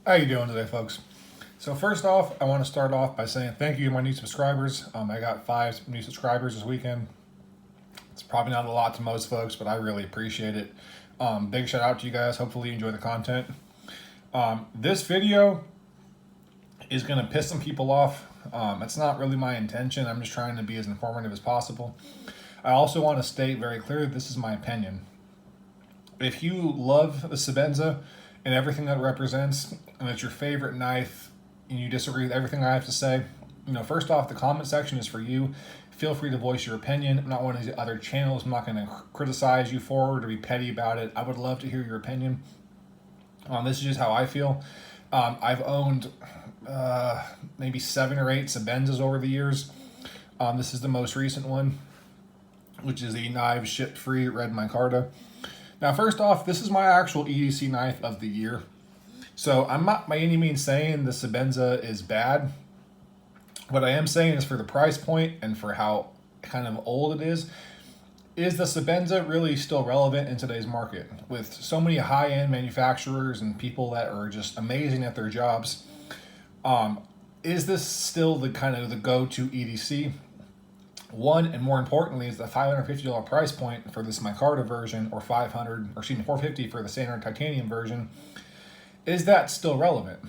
How you doing today, folks? So first off, I want to start off by saying thank you to my new subscribers. I got 5 new subscribers this weekend. It's probably not a lot to most folks, but I really appreciate it. Big shout out to you guys. Hopefully you enjoy the content. This video is going to piss some people off. It's not really my intention. I'm just trying to be as informative as possible. I also want to state very clearly this is my opinion. If you love the Sebenza and everything that it represents, and it's your favorite knife, and you disagree with everything I have to say, first off, the comment section is for you. Feel free to voice your opinion. I'm not one of these other channels. I'm not going to criticize you for it or be petty about it. I would love to hear your opinion. This is just how I feel. I've owned maybe 7 or 8 Sebenzas over the years. This is the most recent one, which is the knives shipped free red micarta. Now, first off, this is my actual EDC knife of the year. So I'm not by any means saying the Sebenza is bad. What I am saying is for the price point and for how kind of old it is the Sebenza really still relevant in today's market? With so many high-end manufacturers and people that are just amazing at their jobs, is this still the kind of the go-to EDC? One, and more importantly, is the $550 price point for this micarta version, or $450 for the standard titanium version. Is that still relevant?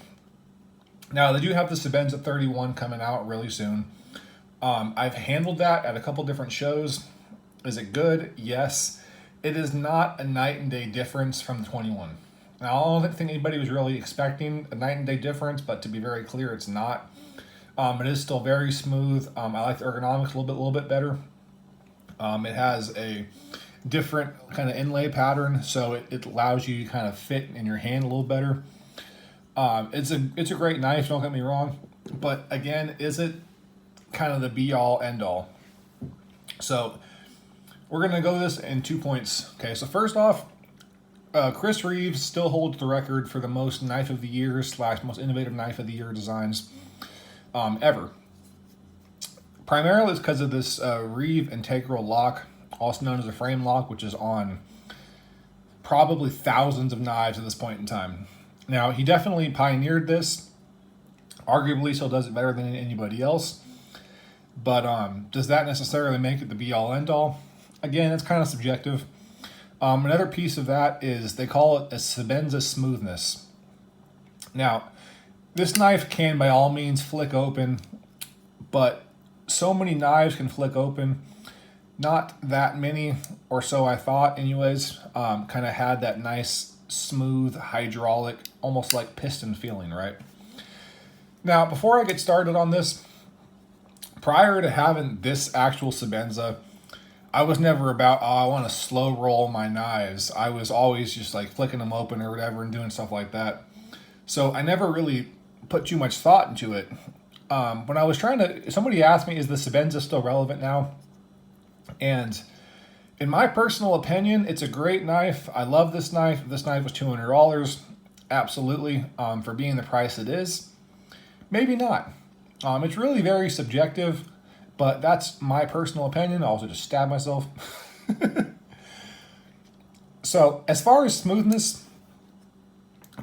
Now, they do have the Sebenza 31 coming out really soon. I've handled that at a couple different shows. Is it good? Yes. It is not a night and day difference from the 21. Now, I don't think anybody was really expecting a night and day difference, but to be very clear, it's not. It is still very smooth. I like the ergonomics a little bit better. It has a different kind of inlay pattern, so it allows you to kind of fit in your hand a little better. It's a great knife, don't get me wrong, but again, is it kind of the be all end all? So we're gonna go this in 2 points. Okay, so first off, Chris Reeves still holds the record for the most knife of the year / most innovative knife of the year designs ever. Primarily it's because of this Reeve integral lock, also known as a frame lock, which is on probably thousands of knives at this point in time. Now, he definitely pioneered this. Arguably, still does it better than anybody else. But does that necessarily make it the be-all, end-all? Again, it's kind of subjective. Another piece of that is they call it a Sebenza smoothness. Now, this knife can, by all means, flick open, but so many knives can flick open. Not that many, or so I thought anyways, kind of had that nice, smooth, hydraulic, almost like piston feeling, right? Now, before I get started on this, prior to having this actual Sebenza, I was never about, I want to slow roll my knives. I was always just like flicking them open or whatever and doing stuff like that. So I never really put too much thought into it. When I was somebody asked me, is the Sebenza still relevant now? And in my personal opinion, it's a great knife. I love this knife. If this knife was $200, absolutely. For being the price it is, maybe not. It's really very subjective, but that's my personal opinion. I'll also just stab myself. So as far as smoothness,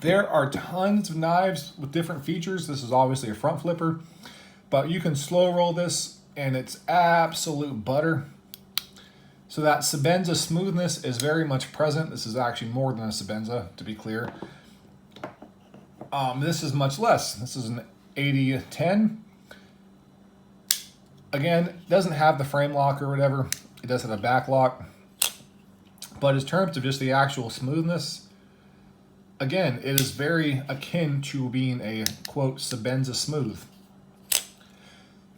there are tons of knives with different features. This is obviously a front flipper, but you can slow roll this and it's absolute butter. So that Sebenza smoothness is very much present. This is actually more than a Sebenza, to be clear. This is much less. This is an 80-10. Again, it doesn't have the frame lock or whatever. It does have a back lock. But in terms of just the actual smoothness, again, it is very akin to being a, quote, Sebenza smooth.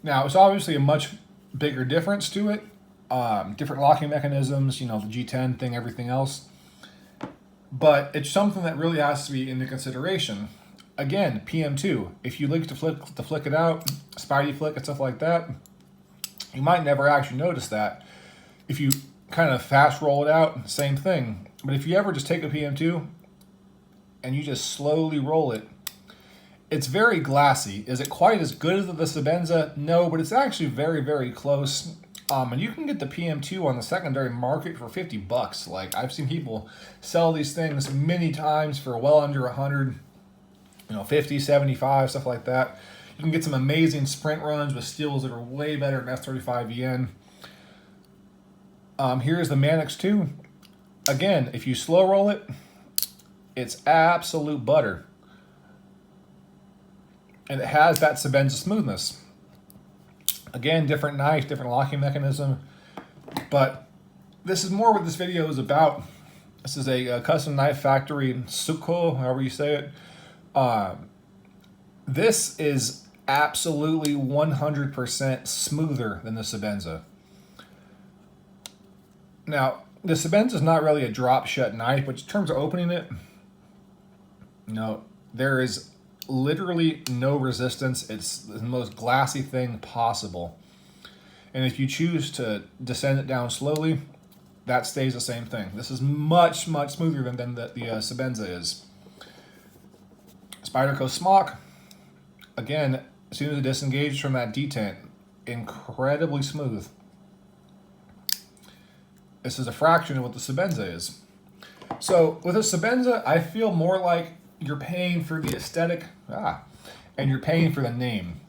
Now, it's obviously a much bigger difference to it. Different locking mechanisms, the G10 thing, everything else. But it's something that really has to be into consideration. Again, PM2. If you like to flick it out, Spidey flick and stuff like that, you might never actually notice that. If you kind of fast roll it out, same thing. But if you ever just take a PM2 and you just slowly roll it, it's very glassy. Is it quite as good as the Sebenza? No, but it's actually very, very close. And you can get the PM2 on the secondary market for $50. Like, I've seen people sell these things many times for well under 100. 50, 75, stuff like that. You can get some amazing sprint runs with steels that are way better than F35VN. Here's the Mannix 2. Again, if you slow roll it, it's absolute butter. And it has that Sebenza smoothness. Again, different knife, different locking mechanism. But this is more what this video is about. This is a custom knife factory in Suko, however you say it. This is absolutely 100% smoother than the Sebenza. Now, the Sebenza is not really a drop shut knife, but in terms of opening it, there is literally no resistance. It's the most glassy thing possible. And if you choose to descend it down slowly, that stays the same thing. This is much, much smoother than the Sebenza is. Spyderco Smock, again, as soon as it disengages from that detent, incredibly smooth. This is a fraction of what the Sebenza is. So with a Sebenza, I feel more like you're paying for the aesthetic, and you're paying for the name.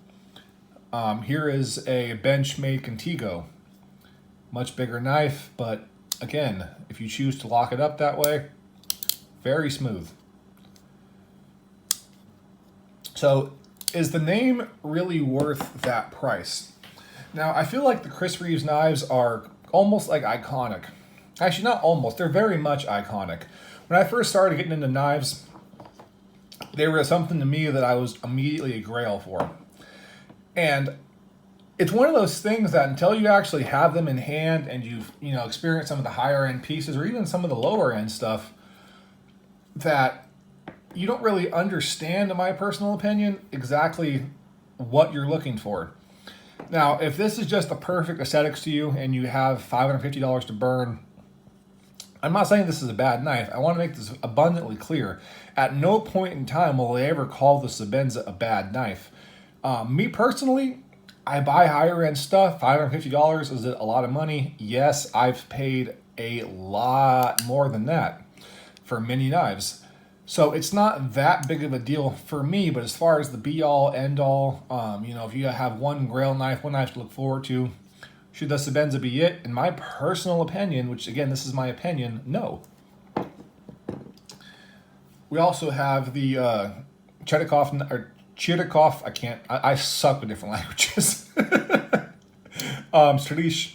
Here is a Benchmade Contigo. Much bigger knife, but again, if you choose to lock it up that way, very smooth. So is the name really worth that price? Now, I feel like the Chris Reeves knives are almost like iconic. Actually, not almost, they're very much iconic. When I first started getting into knives, they were something to me that I was immediately a grail for. And it's one of those things that until you actually have them in hand and you've experienced some of the higher end pieces or even some of the lower end stuff, that you don't really understand, in my personal opinion, exactly what you're looking for. Now, if this is just the perfect aesthetics to you and you have $550 to burn, I'm not saying this is a bad knife. I want to make this abundantly clear. At no point in time will I ever call the Sebenza a bad knife. Me personally, I buy higher end stuff. $550, is it a lot of money? Yes, I've paid a lot more than that for many knives. So it's not that big of a deal for me, but as far as the be all end all, if you have one grail knife, one knife to look forward to, should the Sebenza be it? In my personal opinion, which again, this is my opinion, no. We also have the Chirikov, I suck with different languages. Stradish.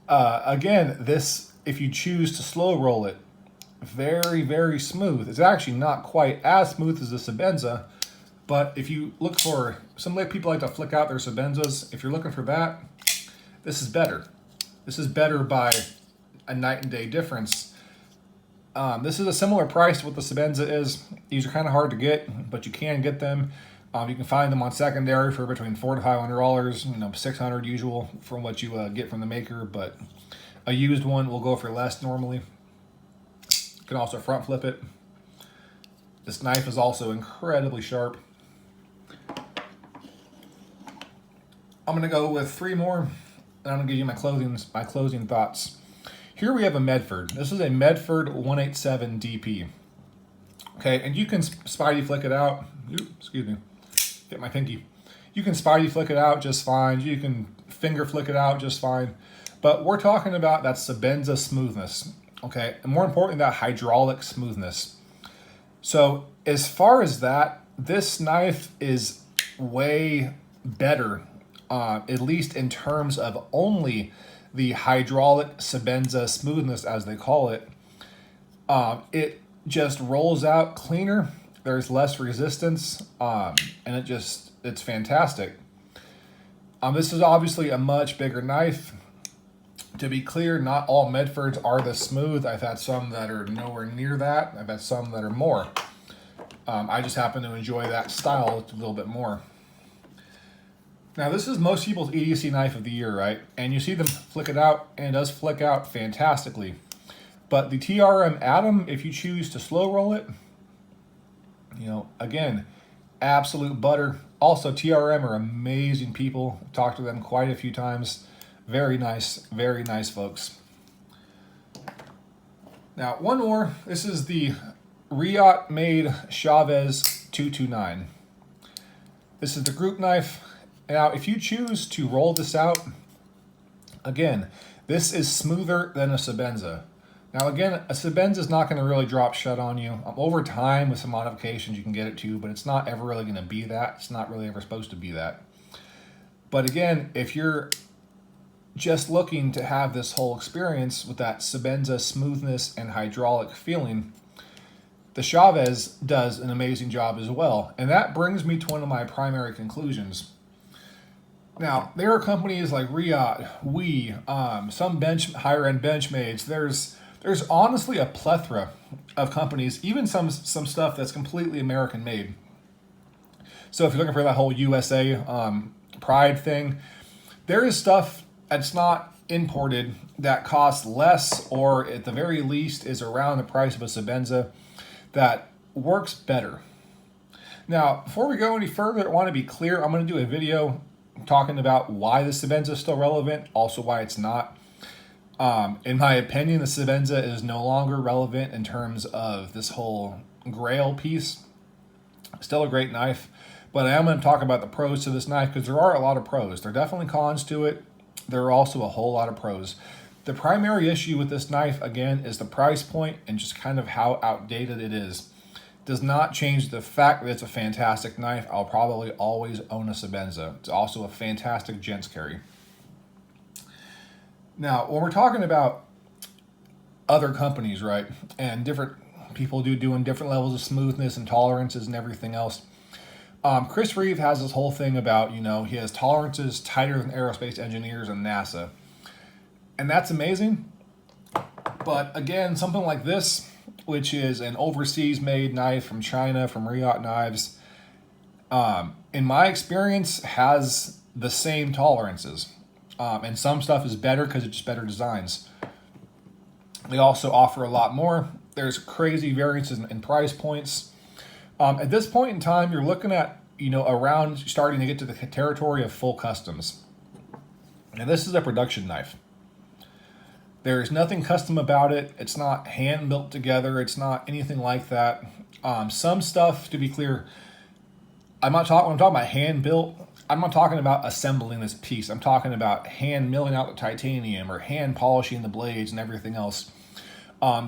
Again, this, if you choose to slow roll it, very, very smooth. It's actually not quite as smooth as the Sebenza, but if you look for, some people like to flick out their Sebenzas. If you're looking for that, this is better. This is better by a night and day difference. This is a similar price to what the Sebenza is. These are kind of hard to get, but you can get them. You can find them on secondary for between $400 to $500. $600 usual from what you get from the maker, but a used one will go for less normally. You can also front flip it. This knife is also incredibly sharp. I'm gonna go with 3 more, and I'm gonna give you my closing thoughts. Here we have a Medford. This is a Medford 187 DP. Okay, and you can Spidey flick it out. Excuse me, hit my pinky. You can Spidey flick it out just fine. You can finger flick it out just fine. But we're talking about that Sebenza smoothness, okay? And more importantly, that hydraulic smoothness. So as far as that, this knife is way better, at least in terms of only the hydraulic Sebenza smoothness, as they call it. It just rolls out cleaner. There's less resistance, and it's fantastic. This is obviously a much bigger knife. To be clear, not all Medfords are this smooth. I've had some that are nowhere near that. I've had some that are more. I just happen to enjoy that style a little bit more. Now, this is most people's EDC knife of the year, right? And you see them flick it out, and it does flick out fantastically. But the TRM Atom, if you choose to slow roll it, again, absolute butter. Also, TRM are amazing people. Talked to them quite a few times. Very nice folks. Now, one more. This is the Riot made Chavez 229. This is the group knife. Now, if you choose to roll this out, again, this is smoother than a Sebenza. Now, again, a Sebenza is not going to really drop shut on you. Over time, with some modifications, you can get it to, but it's not ever really going to be that. It's not really ever supposed to be that. But again, if you're just looking to have this whole experience with that Sebenza smoothness and hydraulic feeling, the Chavez does an amazing job as well. And that brings me to one of my primary conclusions. Now, there are companies like Riot, some higher-end Benchmades. There's honestly a plethora of companies, even some stuff that's completely American-made. So if you're looking for that whole USA pride thing, there is stuff that's not imported that costs less, or at the very least is around the price of a Sebenza, that works better. Now, before we go any further, I want to be clear. I'm going to do a video talking about why the Sebenza is still relevant, also why it's not. In my opinion, the Sebenza is no longer relevant in terms of this whole grail piece. Still a great knife, but I am going to talk about the pros to this knife because there are a lot of pros. There are definitely cons to it. There are also a whole lot of pros. The primary issue with this knife, again, is the price point and just kind of how outdated it is. Does not change the fact that it's a fantastic knife. I'll probably always own a Sebenza. It's also a fantastic gents carry. Now, when we're talking about other companies, right, and different people doing different levels of smoothness and tolerances and everything else, Chris Reeve has this whole thing about, he has tolerances tighter than aerospace engineers and NASA. And that's amazing. But again, something like this, which is an overseas made knife from China, from Riot Knives, in my experience, has the same tolerances. And some stuff is better because it's just better designs. They also offer a lot more. There's crazy variances in price points. At this point in time, you're looking at, around starting to get to the territory of full customs. And this is a production knife. There's nothing custom about it. It's not hand built together. It's not anything like that. Some stuff, to be clear, when I'm talking about hand built, I'm not talking about assembling this piece. I'm talking about hand milling out the titanium or hand polishing the blades and everything else.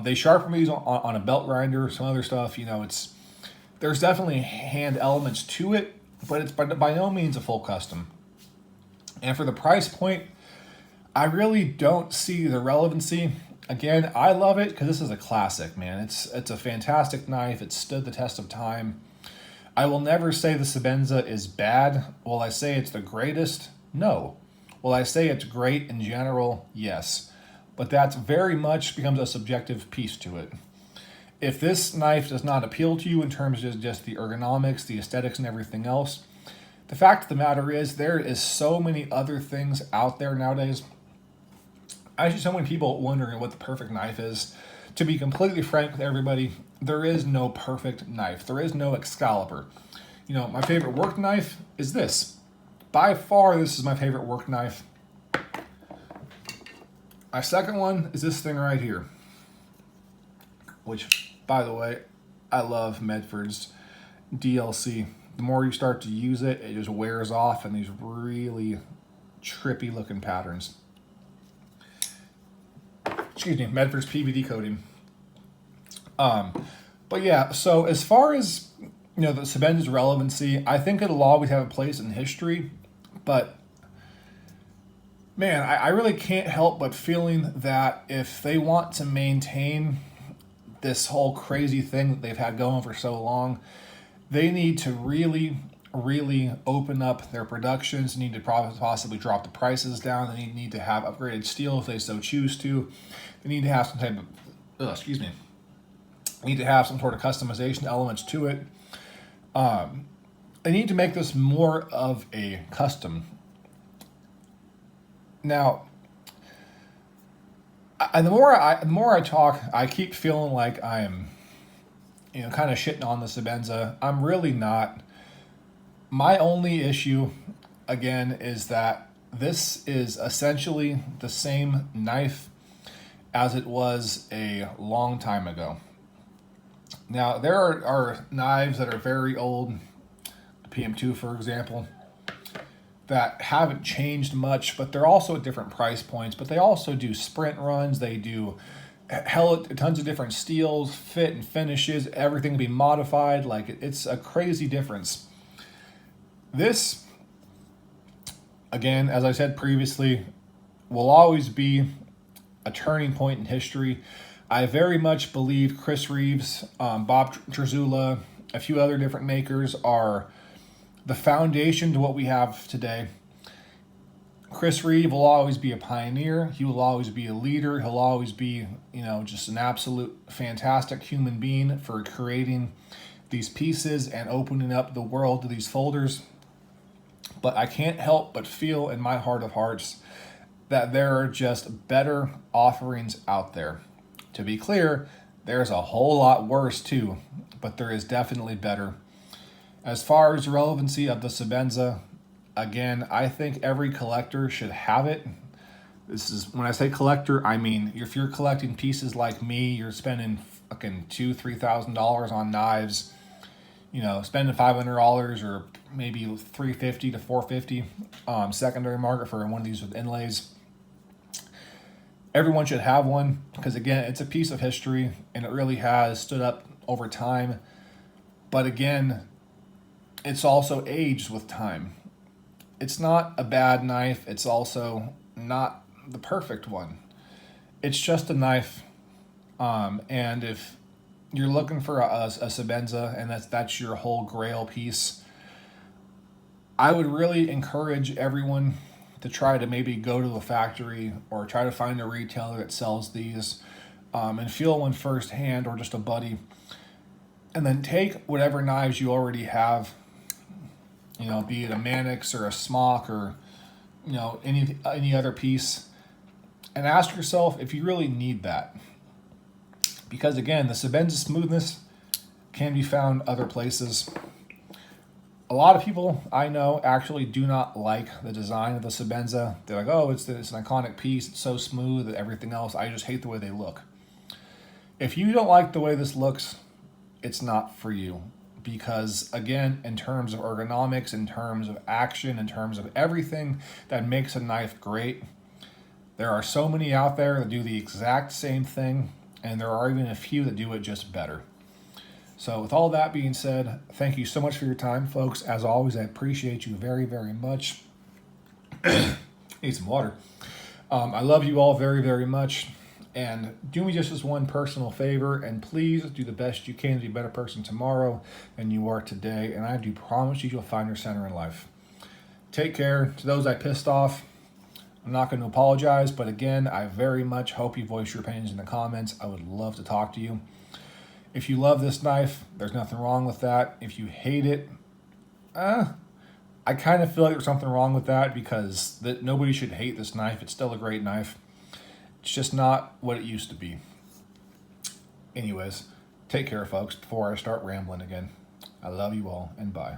They sharpen these on a belt grinder, some other stuff. There's definitely hand elements to it, but it's by no means a full custom. And for the price point, I really don't see the relevancy. Again, I love it because this is a classic, man. It's a fantastic knife. It's stood the test of time. I will never say the Sebenza is bad. Will I say it's the greatest? No. Will I say it's great in general? Yes. But that very much becomes a subjective piece to it. If this knife does not appeal to you in terms of just the ergonomics, the aesthetics, and everything else, the fact of the matter is there is so many other things out there nowadays. I see so many people wondering what the perfect knife is. To be completely frank with everybody, there is no perfect knife. There is no Excalibur. My favorite work knife is this. By far, this is my favorite work knife. My second one is this thing right here, which, by the way, I love Medford's DLC. The more you start to use it, it just wears off in these really trippy looking patterns. Excuse me, Medford's PVD coating. But yeah, so as far as, the Sebenza's relevancy, I think it'll always have a place in history, but man, I really can't help but feeling that if they want to maintain this whole crazy thing that they've had going for so long, they need to really, really open up their productions. They need to possibly drop the prices down. They need to have upgraded steel if they so choose to. They need to have some type of, need to have some sort of customization elements to it. They need to make this more of a custom. Now, the more I talk, I keep feeling like I'm, kind of shitting on the Sebenza. I'm really not. My only issue, again, is that this is essentially the same knife as it was a long time ago. Now, there are knives that are very old, the PM2 for example, that haven't changed much, but they're also at different price points. But they also do sprint runs, they do tons of different steels, fit and finishes, everything can be modified. Like, it's a crazy difference. This, again, as I said previously, will always be a turning point in history. I very much believe Chris Reeves, Bob Trzula, a few other different makers are the foundation to what we have today. Chris Reeve will always be a pioneer. He will always be a leader. He'll always be, just an absolute fantastic human being for creating these pieces and opening up the world to these folders. But I can't help but feel in my heart of hearts that there are just better offerings out there. To be clear, there's a whole lot worse too, but there is definitely better. As far as the relevancy of the Sebenza, again, I think every collector should have it. This is, when I say collector, I mean if you're collecting pieces like me, you're spending fucking $2,000-$3,000 on knives. Spending $500 or maybe $350 to $450 secondary market for one of these with inlays. Everyone should have one because, again, it's a piece of history and it really has stood up over time. But again, it's also aged with time. It's not a bad knife. It's also not the perfect one. It's just a knife. And if you're looking for a Sebenza and that's your whole grail piece, I would really encourage everyone to try to maybe go to a factory or try to find a retailer that sells these and feel one firsthand, or just a buddy, and then take whatever knives you already have, be it a Mannix or a Smock or any other piece, and ask yourself if you really need that. Because again, the Sebenza smoothness can be found other places. A lot of people I know actually do not like the design of the Sebenza. They're like, oh, it's an iconic piece. It's so smooth and everything else. I just hate the way they look. If you don't like the way this looks, it's not for you. Because again, in terms of ergonomics, in terms of action, in terms of everything that makes a knife great, there are so many out there that do the exact same thing. And there are even a few that do it just better. So with all that being said, thank you so much for your time, folks. As always, I appreciate you very, very much. Need some water. I love you all very, very much. And do me just this one personal favor, and please do the best you can to be a better person tomorrow than you are today. And I do promise you'll find your center in life. Take care. To those I pissed off, I'm not going to apologize, but again, I very much hope you voice your opinions in the comments. I would love to talk to you. If you love this knife, there's nothing wrong with that. If you hate it, I kind of feel like there's something wrong with that, because nobody should hate this knife. It's still a great knife. It's just not what it used to be. Anyways, take care, folks, before I start rambling again. I love you all, and bye.